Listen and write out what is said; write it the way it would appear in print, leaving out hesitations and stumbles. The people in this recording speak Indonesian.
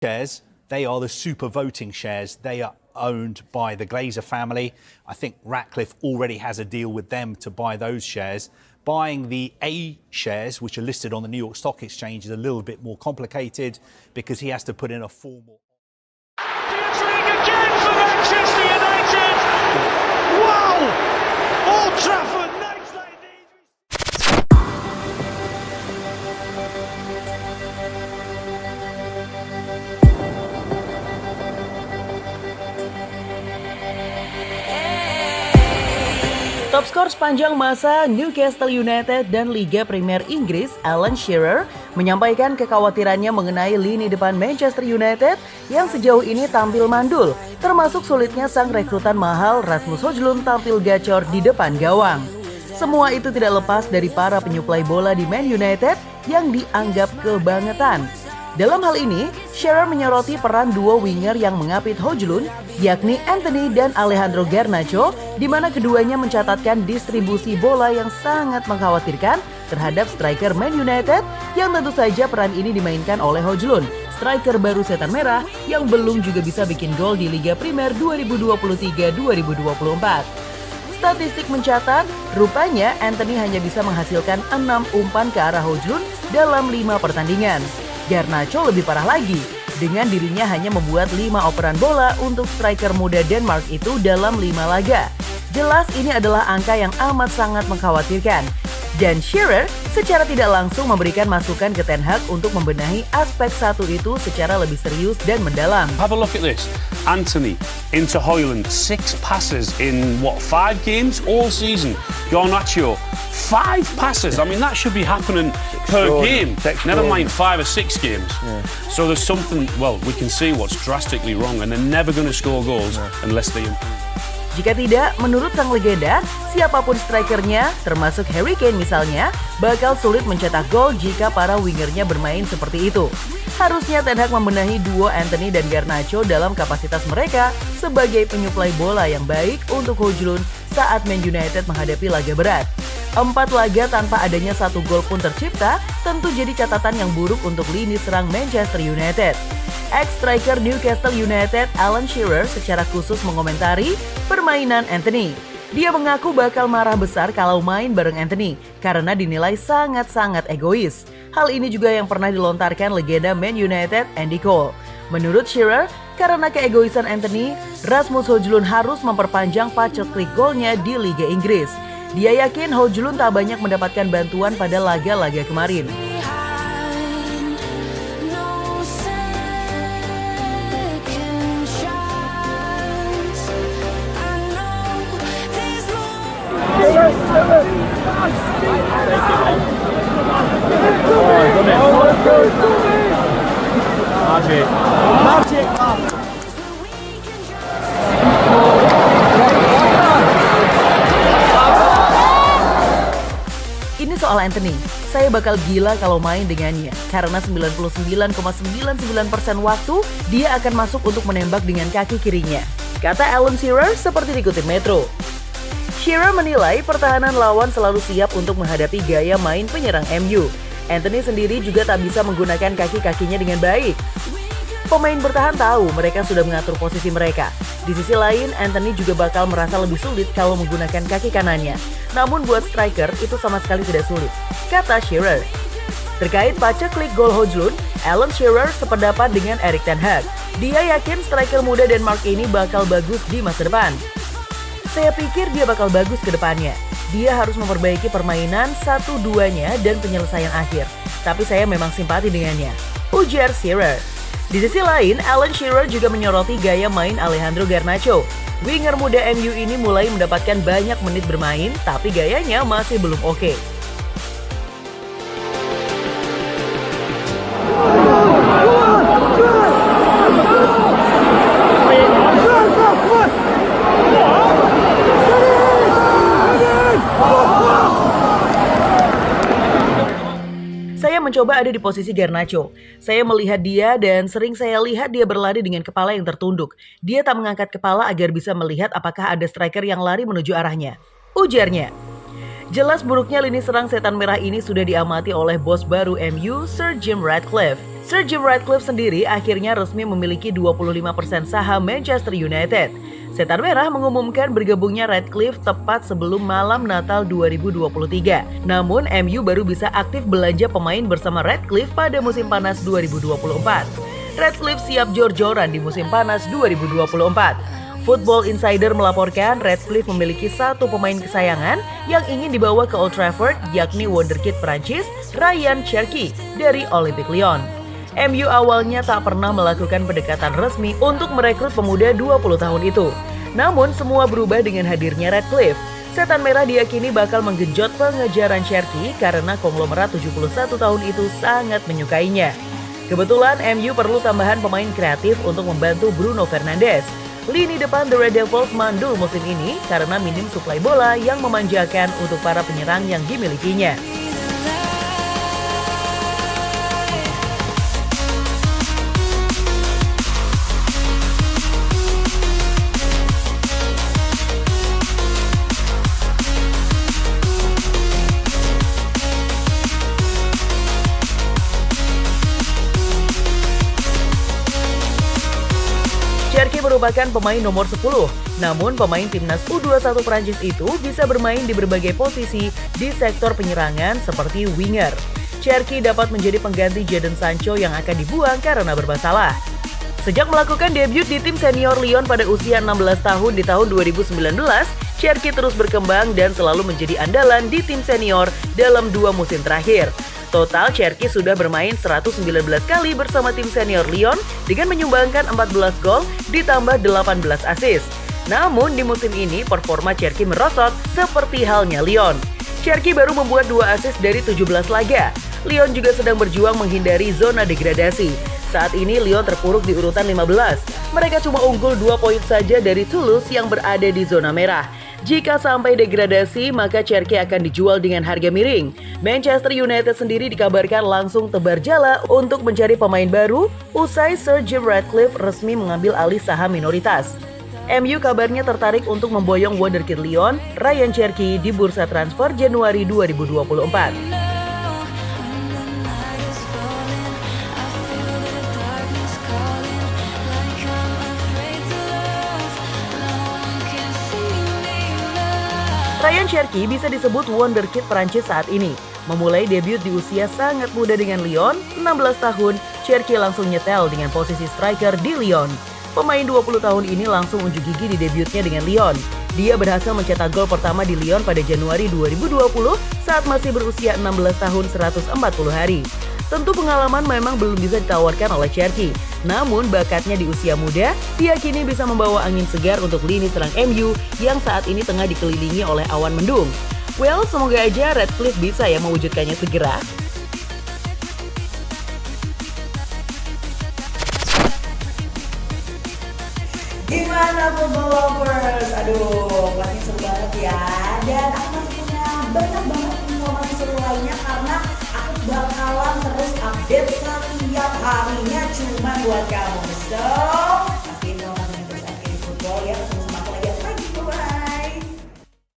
shares, they are the super voting shares. They are owned by the Glazer family. I think Ratcliffe already has a deal with them to buy those shares. Buying the A shares, which are listed on the New York Stock Exchange, is a little bit more complicated because he has to put in a formal... Ring again for Manchester United! Wow! Old Trafford, nights like these... Top skor sepanjang masa Newcastle United dan Liga Premier Inggris, Alan Shearer, menyampaikan kekhawatirannya mengenai lini depan Manchester United yang sejauh ini tampil mandul, termasuk sulitnya sang rekrutan mahal Rasmus Højlund tampil gacor di depan gawang. Semua itu tidak lepas dari para penyuplai bola di Man United yang dianggap kebangetan. Dalam hal ini, Shearer menyoroti peran dua winger yang mengapit Højlund, yakni Antony dan Alejandro Garnacho, di mana keduanya mencatatkan distribusi bola yang sangat mengkhawatirkan terhadap striker Man United, yang tentu saja peran ini dimainkan oleh Højlund, striker baru setan merah yang belum juga bisa bikin gol di Liga Primer 2023-2024. Statistik mencatat, rupanya Antony hanya bisa menghasilkan 6 umpan ke arah Højlund dalam 5 pertandingan. Garnacho lebih parah lagi, dengan dirinya hanya membuat 5 operan bola untuk striker muda Denmark itu dalam 5 laga. Jelas ini adalah angka yang amat sangat mengkhawatirkan. Dan Shearer secara tidak langsung memberikan masukan ke Ten Hag untuk membenahi aspek satu itu secara lebih serius dan mendalam. Have a look at this. Antony into Højlund, 6 passes in 5 games all season. Garnacho, 5 passes. I mean, that should be happening per game. Never mind 5 or 6 games. Yeah. So there's something, well, we can see what's drastically wrong, and they're never going to score goals unless they improve. Jika tidak, menurut sang legenda, siapapun strikernya, termasuk Harry Kane misalnya, bakal sulit mencetak gol jika para wingernya bermain seperti itu. Harusnya Ten Hag membenahi duo Antony dan Garnacho dalam kapasitas mereka sebagai penyuplai bola yang baik untuk Højlund saat Man United menghadapi laga berat. 4 laga tanpa adanya 1 gol pun tercipta, tentu jadi catatan yang buruk untuk lini serang Manchester United. Ex-striker Newcastle United Alan Shearer secara khusus mengomentari permainan Antony. Dia mengaku bakal marah besar kalau main bareng Antony karena dinilai sangat-sangat egois. Hal ini juga yang pernah dilontarkan legenda Man United Andy Cole. Menurut Shearer, karena keegoisan Antony, Rasmus Højlund harus memperpanjang paceklik golnya di Liga Inggris. Dia yakin Højlund tak banyak mendapatkan bantuan pada laga-laga kemarin. Ini soal Antony, saya bakal gila kalau main dengannya karena 99,99% waktu dia akan masuk untuk menembak dengan kaki kirinya, kata Alan Shearer seperti dikutip Metro. Shearer menilai pertahanan lawan selalu siap untuk menghadapi gaya main penyerang MU. Antony sendiri juga tak bisa menggunakan kaki-kakinya dengan baik. Pemain bertahan tahu mereka sudah mengatur posisi mereka. Di sisi lain, Antony juga bakal merasa lebih sulit kalau menggunakan kaki kanannya. Namun buat striker itu sama sekali tidak sulit, kata Shearer. Terkait paceklik gol Højlund, Alan Shearer sependapat dengan Erik ten Hag. Dia yakin striker muda Denmark ini bakal bagus di masa depan. Saya pikir dia bakal bagus ke depannya. Dia harus memperbaiki permainan 1-2-nya dan penyelesaian akhir. Tapi saya memang simpati dengannya, ujar Shearer. Di sisi lain, Alan Shearer juga menyoroti gaya main Alejandro Garnacho. Winger muda MU ini mulai mendapatkan banyak menit bermain, tapi gayanya masih belum oke. Saya mencoba ada di posisi Garnacho. Saya melihat dia dan sering saya lihat dia berlari dengan kepala yang tertunduk. Dia tak mengangkat kepala agar bisa melihat apakah ada striker yang lari menuju arahnya, ujarnya. Jelas buruknya lini serang setan merah ini sudah diamati oleh bos baru MU, Sir Jim Ratcliffe. Sir Jim Ratcliffe sendiri akhirnya resmi memiliki 25% saham Manchester United. Setan Merah mengumumkan bergabungnya Ratcliffe tepat sebelum malam Natal 2023. Namun MU baru bisa aktif belanja pemain bersama Ratcliffe pada musim panas 2024. Ratcliffe siap jor-joran di musim panas 2024. Football Insider melaporkan Ratcliffe memiliki satu pemain kesayangan yang ingin dibawa ke Old Trafford, yakni wonderkid Prancis Ryan Cherki dari Olympique Lyon. MU awalnya tak pernah melakukan pendekatan resmi untuk merekrut pemuda 20 tahun itu. Namun semua berubah dengan hadirnya Ratcliffe. Setan Merah diyakini bakal menggenjot pengejaran Cherki karena konglomerat 71 tahun itu sangat menyukainya. Kebetulan MU perlu tambahan pemain kreatif untuk membantu Bruno Fernandes. Lini depan The Red Devils mandul musim ini karena minim suplai bola yang memanjakan untuk para penyerang yang dimilikinya. Cherki merupakan pemain nomor 10, namun pemain timnas U21 Prancis itu bisa bermain di berbagai posisi di sektor penyerangan seperti winger. Cherki dapat menjadi pengganti Jadon Sancho yang akan dibuang karena bermasalah. Sejak melakukan debut di tim senior Lyon pada usia 16 tahun di tahun 2019, Cherki terus berkembang dan selalu menjadi andalan di tim senior dalam 2 musim terakhir. Total, Cherki sudah bermain 119 kali bersama tim senior Lyon dengan menyumbangkan 14 gol ditambah 18 assist. Namun di musim ini performa Cherki merosot seperti halnya Lyon. Cherki baru membuat 2 assist dari 17 laga. Lyon juga sedang berjuang menghindari zona degradasi. Saat ini Lyon terpuruk di urutan 15. Mereka cuma unggul 2 poin saja dari Toulouse yang berada di zona merah. Jika sampai degradasi, maka Cherki akan dijual dengan harga miring. Manchester United sendiri dikabarkan langsung tebar jala untuk mencari pemain baru usai Sir Jim Ratcliffe resmi mengambil alih saham minoritas. MU kabarnya tertarik untuk memboyong wonderkid Lyon, Ryan Cherki di bursa transfer Januari 2024. Ryan Cherki bisa disebut wonderkid Prancis saat ini. Memulai debut di usia sangat muda dengan Lyon, 16 tahun, Cherki langsung nyetel dengan posisi striker di Lyon. Pemain 20 tahun ini langsung unjuk gigi di debutnya dengan Lyon. Dia berhasil mencetak gol pertama di Lyon pada Januari 2020 saat masih berusia 16 tahun 140 hari. Tentu pengalaman memang belum bisa ditawarkan oleh Cherki. Namun bakatnya di usia muda diyakini bisa membawa angin segar untuk lini serang MU yang saat ini tengah dikelilingi oleh awan mendung. Well, semoga aja Ratcliffe bisa ya mewujudkannya segera. Gimana football lovers? Aduh, pasti seru banget ya. Dan aku masih punya banyak banget informasi seru lainnya karena bakalan terus update setiap harinya cuma buat kamu. So,